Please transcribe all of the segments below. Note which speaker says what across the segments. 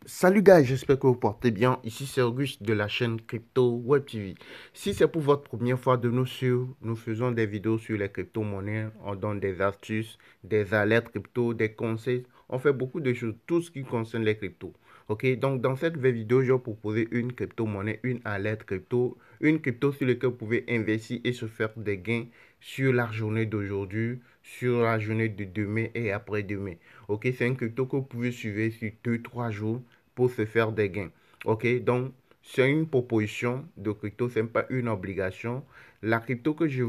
Speaker 1: Salut gars, j'espère que vous portez bien. Ici c'est Auguste de la chaîne Crypto Web TV. Si c'est pour votre première fois de nous suivre, nous faisons des vidéos sur les crypto-monnaies. On donne des astuces, des alertes crypto, des conseils. On fait beaucoup de choses, tout ce qui concerne les cryptos. Ok, donc dans cette vidéo, je vais proposer une crypto-monnaie, une alerte crypto, une crypto sur laquelle vous pouvez investir et se faire des gains sur la journée d'aujourd'hui, sur la journée de demain et après-demain. Ok, c'est une crypto que vous pouvez suivre sur 2 3 jours pour se faire des gains. Ok, donc c'est une proposition de crypto, ce n'est pas une obligation. La crypto que j'ai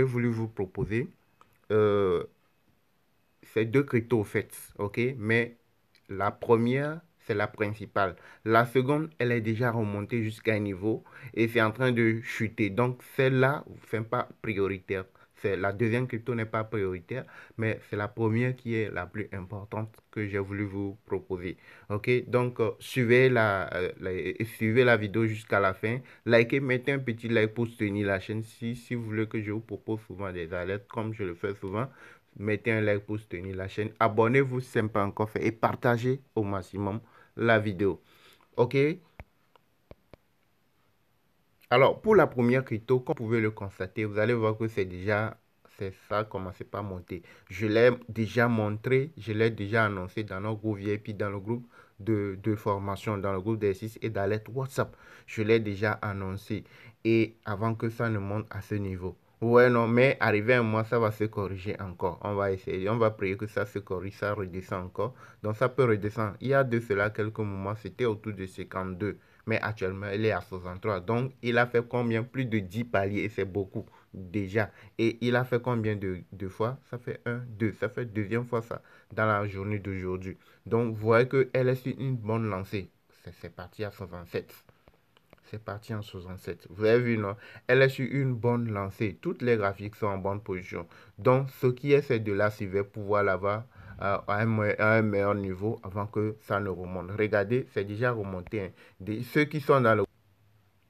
Speaker 1: voulu vous proposer, euh, c'est deux cryptos au fait, ok, mais la première, c'est la principale. La seconde, elle est déjà remontée jusqu'à un niveau et c'est en train de chuter. Donc, celle-là, n'est pas prioritaire. C'est, la deuxième crypto n'est pas prioritaire, mais c'est la première qui est la plus importante que j'ai voulu vous proposer. Ok, donc suivez la vidéo jusqu'à la fin. Likez, mettez un petit like pour soutenir la chaîne si vous voulez que je vous propose souvent des alertes, comme je le fais souvent. Mettez un like pour soutenir la chaîne. Abonnez-vous si ce n'est pas encore fait et partagez au maximum la vidéo. Ok? Alors, pour la première crypto, comme vous pouvez le constater, vous allez voir que c'est ça, commencé par monter. Je l'ai déjà montré, je l'ai déjà annoncé dans notre groupe VIP, dans le groupe de formation, dans le groupe d'exercice et d'alerte WhatsApp. Je l'ai déjà annoncé et avant que ça ne monte à ce niveau. Ouais, non, mais arrivé un mois, ça va se corriger encore. On va essayer, on va prier que ça se corrige, ça redescend encore. Donc, ça peut redescendre. Il y a de cela quelques moments, c'était autour de 52, mais actuellement, il est à 63. Donc, il a fait combien? Plus de 10 paliers et c'est beaucoup déjà. Et il a fait combien de fois? Ça fait un, deux. Ça fait deuxième fois ça dans la journée d'aujourd'hui. Donc, vous voyez qu'elle est sur une bonne lancée. C'est parti à 67. C'est parti en 67. Vous avez vu, non? Elle est sur une bonne lancée. Toutes les graphiques sont en bonne position. Donc, ce qui est, c'est de la suivre pour pouvoir l'avoir à un meilleur niveau avant que ça ne remonte. Regardez, c'est déjà remonté, hein. Ceux qui sont dans le...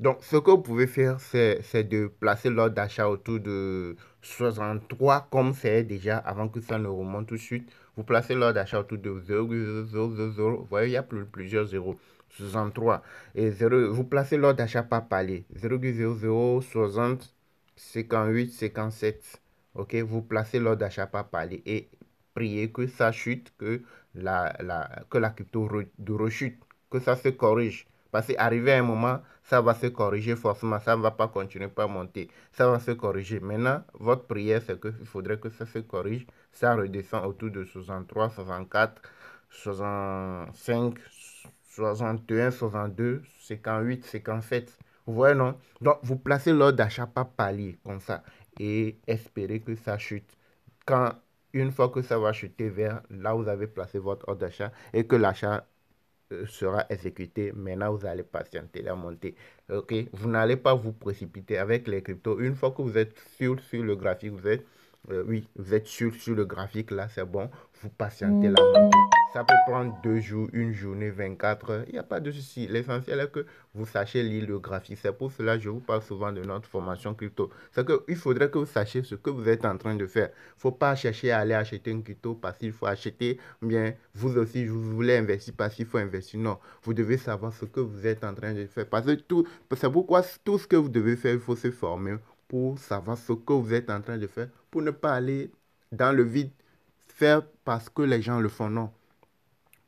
Speaker 1: Donc, ce que vous pouvez faire, c'est de placer l'ordre d'achat autour de 63, comme c'est déjà avant que ça ne remonte tout de suite. Vous placez l'ordre d'achat autour de 0,0000. Vous voyez, il y a plusieurs zéros. 63. Et 0, vous placez l'ordre d'achat par palier. 0,0060, 58, 57. Ok, vous placez l'ordre d'achat par palier et priez que ça chute, que la crypto rechute, que ça se corrige. Parce qu'arrivé à un moment, ça va se corriger forcément. Ça ne va pas continuer par monter. Ça va se corriger. Maintenant, votre prière, c'est qu'il faudrait que ça se corrige. Ça redescend autour de 63, 64, 65, 61, 62, 58, 57. Vous voyez, non? Donc, vous placez l'ordre d'achat par palier, comme ça. Et espérez que ça chute. Quand, une fois que ça va chuter vers là où vous avez placé votre ordre d'achat et que l'achat sera exécuté. Maintenant, vous allez patienter la montée. Ok, vous n'allez pas vous précipiter avec les cryptos. Une fois que vous êtes sur le graphique, oui, vous êtes sur le graphique là, c'est bon. Vous patientez la montée. Ça peut prendre 2 jours, une journée, 24 heures. Il n'y a pas de souci. L'essentiel est que vous sachiez lire le graphique. C'est pour cela que je vous parle souvent de notre formation crypto. C'est qu'il faudrait que vous sachiez ce que vous êtes en train de faire. Il ne faut pas chercher à aller acheter une crypto parce qu'il faut acheter. Bien, vous aussi, vous voulez investir parce qu'il faut investir. Non, vous devez savoir ce que vous êtes en train de faire. Parce que c'est pourquoi tout ce que vous devez faire, il faut se former pour savoir ce que vous êtes en train de faire, pour ne pas aller dans le vide, faire parce que les gens le font. Non,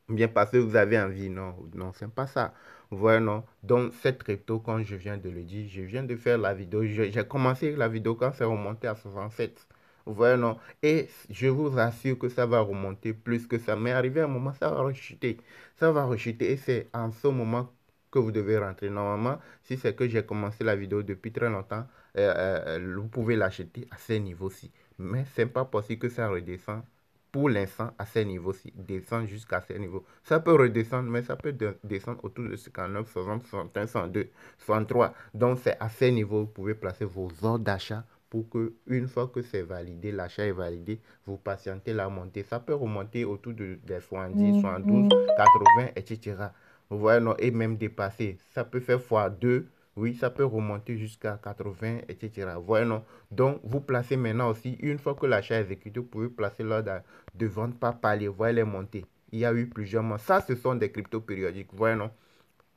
Speaker 1: bien parce que vous avez envie. Non, non, c'est pas ça. Vous voyez, non. Donc, cette crypto, quand je viens de le dire, je viens de faire la vidéo. J'ai commencé la vidéo quand c'est remonté à 67. Vous voyez, non. Et je vous assure que ça va remonter plus que ça. Mais arrivé à un moment, ça va rechuter. Ça va rechuter. Et c'est en ce moment que vous devez rentrer. Normalement, si c'est que j'ai commencé la vidéo depuis très longtemps, vous pouvez l'acheter à ces niveaux-ci. Mais c'est pas possible que ça redescende pour l'instant à ces niveaux-ci, descendre jusqu'à ces niveaux. Ça peut redescendre, mais ça peut descendre autour de 59, 60, 61, 62, 63. Donc, c'est à ces niveaux, vous pouvez placer vos ordres d'achat pour que, une fois que c'est validé, l'achat est validé, vous patientez la montée. Ça peut remonter autour des 70, 72, 80, etc. Vous voyez, non, et même dépasser. Ça peut faire x2. Oui, ça peut remonter jusqu'à 80, etc. Vous voyez, non. Donc, vous placez maintenant aussi, une fois que l'achat est exécuté, vous pouvez placer l'ordre de vente par palier. Voyez les montées. il y a eu plusieurs mois. Ça, ce sont des cryptos périodiques. Voyez, non?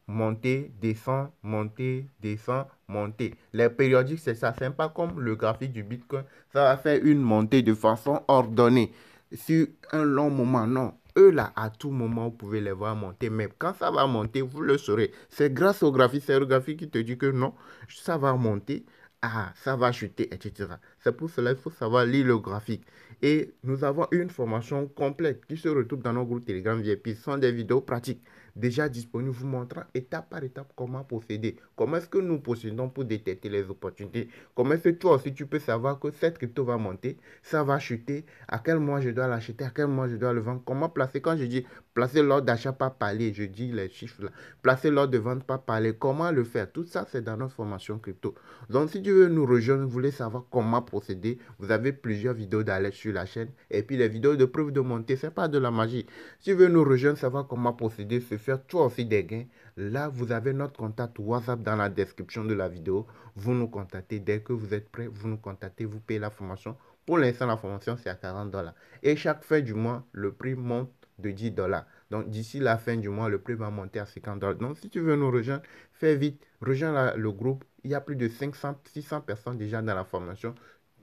Speaker 1: Monter, descend, monter, descend, monter. Les périodiques, c'est ça. C'est pas comme le graphique du Bitcoin. Ça va faire une montée de façon ordonnée sur un long moment. Non. Eux, là, à tout moment, vous pouvez les voir monter. Mais quand ça va monter, vous le saurez. C'est grâce au graphique. C'est le graphique qui te dit que non, ça va monter. Ah, ça va chuter, etc. C'est pour cela qu'il faut savoir lire le graphique. Et nous avons une formation complète qui se retrouve dans nos groupes Telegram VIP. Ce sont des vidéos pratiques déjà disponibles, vous montrant étape par étape comment procéder. Comment est-ce que nous procédons pour détecter les opportunités. Comment est-ce que toi aussi tu peux savoir que cette crypto va monter, ça va chuter, à quel mois je dois l'acheter, à quel mois je dois le vendre. Comment placer, quand je dis placer l'ordre d'achat par palier, je dis les chiffres là. Placer l'ordre de vente par palier, comment le faire. Tout ça, c'est dans notre formation crypto. Donc, si tu veux nous rejoindre, vous voulez savoir comment procéder, vous avez plusieurs vidéos d'alerte sur la chaîne. Et puis, les vidéos de preuve de montée, c'est pas de la magie. Si tu veux nous rejoindre, savoir comment procéder, se faire toi aussi des gains, là, vous avez notre contact WhatsApp dans la description de la vidéo. Vous nous contactez. Dès que vous êtes prêt, vous nous contactez, vous payez la formation. Pour l'instant, la formation, c'est à 40 $. Et chaque fin du mois, le prix monte de 10 $. Donc, d'ici la fin du mois, le prix va monter à 50 $. Donc, si tu veux nous rejoindre, fais vite. Rejoins le groupe. Il y a plus de 500, 600 personnes déjà dans la formation.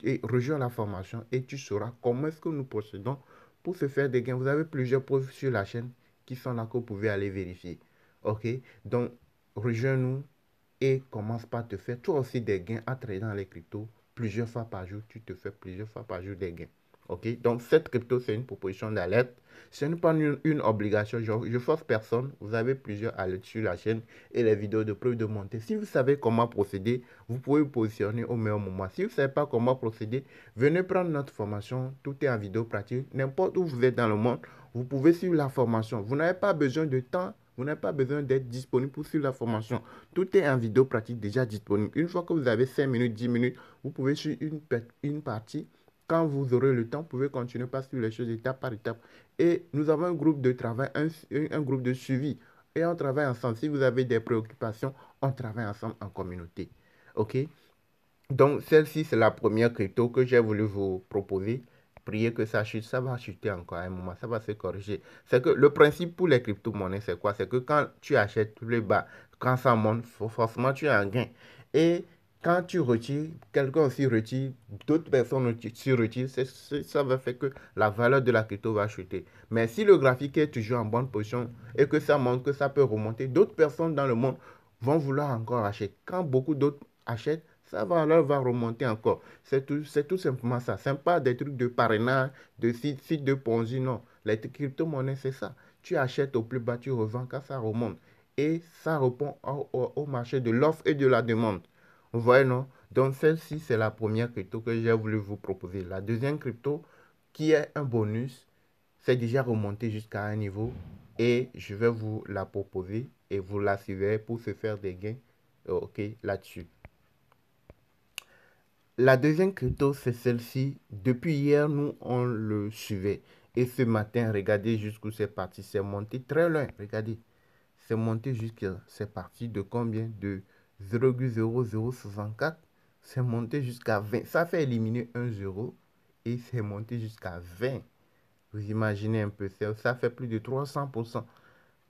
Speaker 1: Et rejoins la formation et tu sauras comment est-ce que nous procédons pour se faire des gains. Vous avez plusieurs preuves sur la chaîne qui sont là que vous pouvez aller vérifier. Ok? Donc, rejoins-nous et commence par te faire toi aussi des gains à trader dans les cryptos. Plusieurs fois par jour, tu te fais plusieurs fois par jour des gains. Ok? Donc, cette crypto, c'est une proposition d'alerte. Ce n'est pas une obligation. Je force personne. Vous avez plusieurs alertes sur la chaîne et les vidéos de preuve de montée. Si vous savez comment procéder, vous pouvez vous positionner au meilleur moment. Si vous ne savez pas comment procéder, venez prendre notre formation. Tout est en vidéo pratique. N'importe où vous êtes dans le monde, vous pouvez suivre la formation. Vous n'avez pas besoin de temps. Vous n'avez pas besoin d'être disponible pour suivre la formation. Tout est en vidéo pratique déjà disponible. Une fois que vous avez 5 minutes, 10 minutes, vous pouvez suivre une partie. Quand vous aurez le temps, vous pouvez continuer par suivre les choses étape par étape. Et nous avons un groupe de travail, un groupe de suivi. Et on travaille ensemble. Si vous avez des préoccupations, on travaille ensemble en communauté. OK? Donc, celle-ci, c'est la première crypto que j'ai voulu vous proposer. Priez que ça chute, ça va chuter encore à un moment, ça va se corriger. C'est que le principe pour les crypto-monnaies, c'est quoi? C'est que quand tu achètes le bas, quand ça monte, forcément tu as un gain. Et quand tu retires, quelqu'un aussi retire, d'autres personnes aussi retirent, ça va faire que la valeur de la crypto va chuter. Mais si le graphique est toujours en bonne position et que ça montre que ça peut remonter, d'autres personnes dans le monde vont vouloir encore acheter. Quand beaucoup d'autres achètent, sa valeur va remonter encore. C'est tout simplement ça. Ce n'est pas des trucs de parrainage, de sites de Ponzi, non. Les crypto-monnaies, c'est ça. Tu achètes au plus bas, tu revends quand ça remonte. Et ça répond au marché de l'offre et de la demande. Vous voyez, non? Donc, celle-ci, c'est la première crypto que j'ai voulu vous proposer. La deuxième crypto, qui est un bonus, c'est déjà remonté jusqu'à un niveau. Et je vais vous la proposer et vous la suivez pour se faire des gains. OK, là-dessus. La deuxième crypto, c'est celle-ci. Depuis hier, nous, on le suivait. Et ce matin, regardez jusqu'où c'est parti. C'est monté très loin. Regardez. C'est monté jusqu'à... C'est parti de combien? De 0,0064. C'est monté jusqu'à 20. Ça fait éliminer un 0. Et c'est monté jusqu'à 20. Vous imaginez un peu. Ça fait plus de 300%.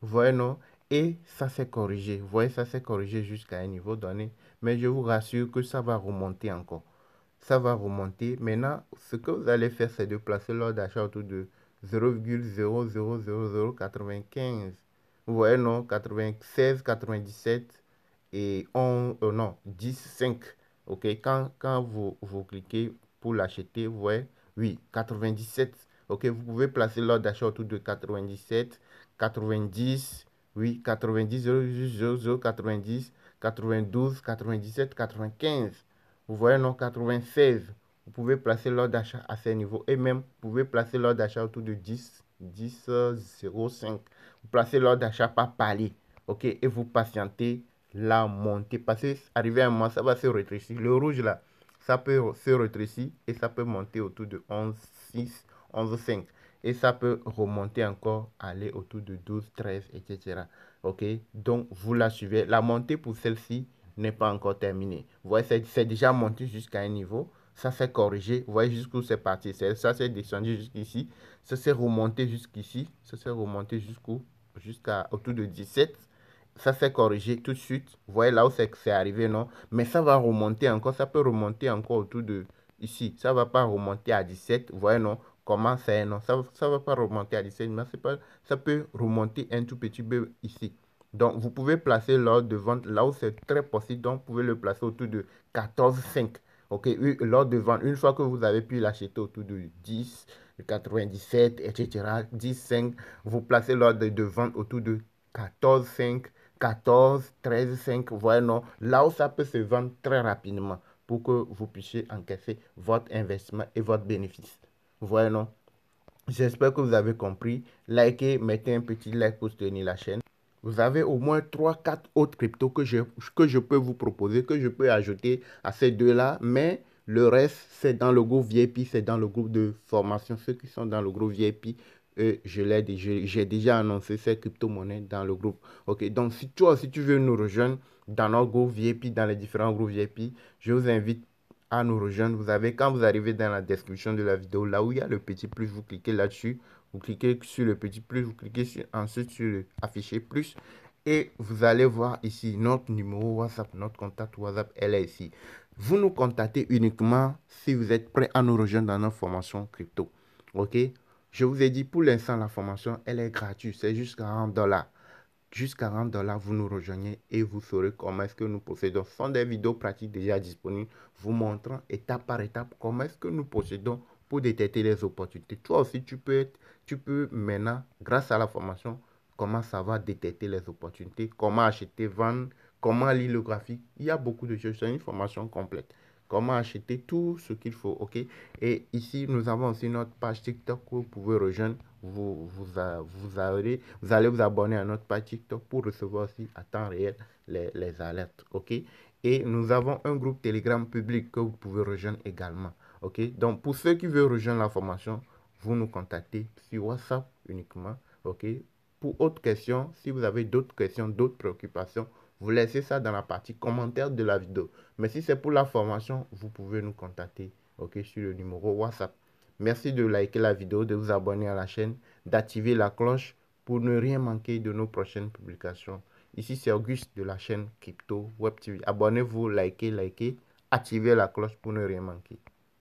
Speaker 1: Vous voyez, non? Et ça s'est corrigé. Vous voyez, ça s'est corrigé jusqu'à un niveau donné. Mais je vous rassure que ça va remonter encore. Ça va remonter. Maintenant, ce que vous allez faire, c'est de placer l'ordre d'achat autour de 0,000095. Vous voyez, non? 96, 97 et 11, non, 10, 5. OK, quand vous cliquez pour l'acheter, vous voyez, oui, 97. OK, vous pouvez placer l'ordre d'achat autour de 97, 90, oui, 90, 0, 90, 92, 97, 95. Vous voyez, non, 96. Vous pouvez placer l'ordre d'achat à ces niveaux. Et même, vous pouvez placer l'ordre d'achat autour de 10, 10, 0,5. Vous placez l'ordre d'achat par palier. OK, et vous patientez la montée. Parce que arrivé à un moment, ça va se rétrécir. Le rouge là, ça peut se rétrécir et ça peut monter autour de 11, 6, 11, 5. Et ça peut remonter encore, aller autour de 12, 13, etc. OK, donc vous la suivez. La montée pour celle-ci n'est pas encore terminée. Vous voyez, c'est déjà monté jusqu'à un niveau. Ça s'est corrigé. Vous voyez jusqu'où c'est parti. Ça s'est descendu jusqu'ici. Ça s'est remonté jusqu'ici. Ça s'est remonté jusqu'à autour de 17. Ça s'est corrigé tout de suite. Vous voyez là où c'est arrivé, non? Mais ça va remonter encore. Ça peut remonter encore autour de ici. Ça ne va pas remonter à 17. Vous voyez, non? Comment c'est, non? Ça ne va pas remonter à 17, mais pas, ça peut remonter un tout petit peu ici. Donc, vous pouvez placer l'ordre de vente là où c'est très possible. Donc, vous pouvez le placer autour de 14,5. OK, l'ordre de vente, une fois que vous avez pu l'acheter autour de 10, 97, etc., 10,5, vous placez l'ordre de vente autour de 14,5, 14, 13,5, voyez, non, là où ça peut se vendre très rapidement pour que vous puissiez encaisser votre investissement et votre bénéfice. Voyez, non? J'espère que vous avez compris. Likez, mettez un petit like pour soutenir la chaîne. Vous avez au moins 3-4 autres cryptos que je peux vous proposer, que je peux ajouter à ces deux-là. Mais le reste, c'est dans le groupe VIP, c'est dans le groupe de formation. Ceux qui sont dans le groupe VIP, j'ai déjà annoncé ces crypto-monnaies dans le groupe. Ok, donc si toi aussi tu veux nous rejoindre dans notre groupe VIP, dans les différents groupes VIP, je vous invite à nous rejoindre. Vous avez, quand vous arrivez dans la description de la vidéo, là où il y a le petit plus, vous cliquez là-dessus. Vous cliquez sur le petit plus, vous cliquez ensuite sur le afficher plus. Et vous allez voir ici notre numéro WhatsApp, notre contact WhatsApp, elle est ici. Vous nous contactez uniquement si vous êtes prêt à nous rejoindre dans notre formation crypto. Ok? Je vous ai dit, pour l'instant, la formation, elle est gratuite. C'est juste $40. Jusqu'à $40, vous nous rejoignez et vous saurez comment est-ce que nous procédons. Ce sont des vidéos pratiques déjà disponibles, vous montrant étape par étape comment est-ce que nous procédons pour détecter les opportunités. Toi aussi, tu peux maintenant, grâce à la formation, comment savoir détecter les opportunités, comment acheter, vendre, comment lire le graphique. Il y a beaucoup de choses. C'est une formation complète. Comment acheter tout ce qu'il faut, ok? Et ici, nous avons aussi notre page TikTok que vous pouvez rejoindre. Vous allez vous abonner à notre page TikTok pour recevoir aussi à temps réel les alertes, ok? Et nous avons un groupe Telegram public que vous pouvez rejoindre également, ok? Donc, pour ceux qui veulent rejoindre la formation, vous nous contactez sur WhatsApp uniquement, ok? Pour autres questions, si vous avez d'autres questions, d'autres préoccupations, vous laissez ça dans la partie commentaire de la vidéo. Mais si c'est pour la formation, vous pouvez nous contacter, ok, sur le numéro WhatsApp. Merci de liker la vidéo, de vous abonner à la chaîne, d'activer la cloche pour ne rien manquer de nos prochaines publications. Ici, c'est Auguste de la chaîne Crypto Web TV. Abonnez-vous, likez, activez la cloche pour ne rien manquer.